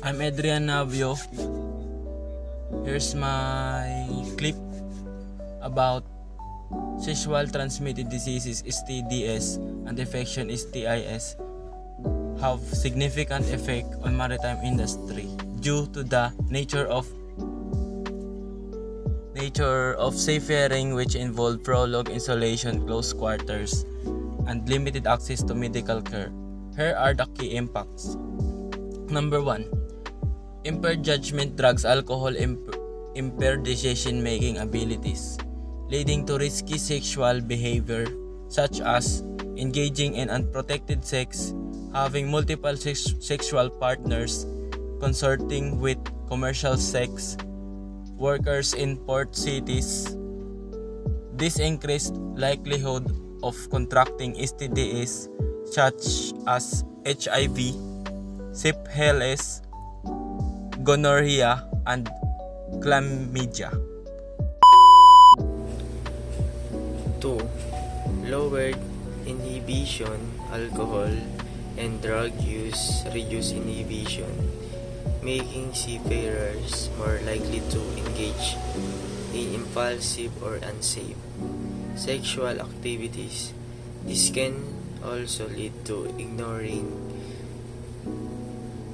I'm Adrian Navio. Here's my clip about sexual transmitted diseases STDs and infection STIs have significant effect on maritime industry due to the nature of seafaring, which involve prolonged insulation, close quarters, and limited access to medical care. Here are the key impacts. Number 1. Impaired judgment. Drugs, alcohol impair decision-making abilities, leading to risky sexual behavior such as engaging in unprotected sex, having multiple sexual partners, consorting with commercial sex workers in port cities. This increased likelihood of contracting STDs such as HIV, syphilis, gonorrhea, and chlamydia. 2. Lowered inhibition. Alcohol and drug use reduce inhibition, making seafarers more likely to engage in impulsive or unsafe sexual activities. This can also lead to ignoring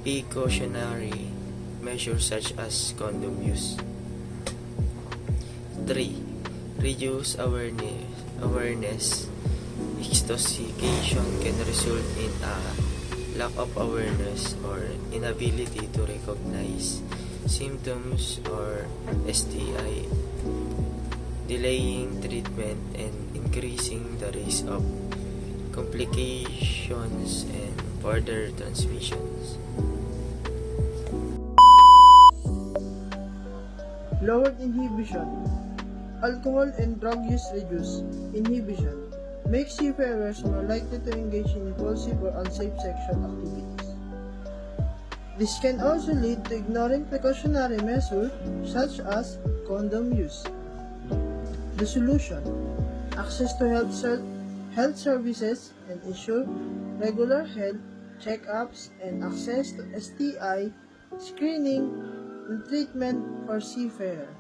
precautionary measures such as condom use. 3. Reduce awareness. Intoxication can result in a lack of awareness or inability to recognize symptoms or STI, delaying treatment and increasing the risk of complications and further transmissions. Lowered inhibition. Alcohol and drug use reduce inhibition, make seafarers more likely to engage in impulsive or unsafe sexual activities. This can also lead to ignoring precautionary measures such as condom use. The solution: access to health services and ensure regular health checkups and access to STI screening and treatment for seafarers.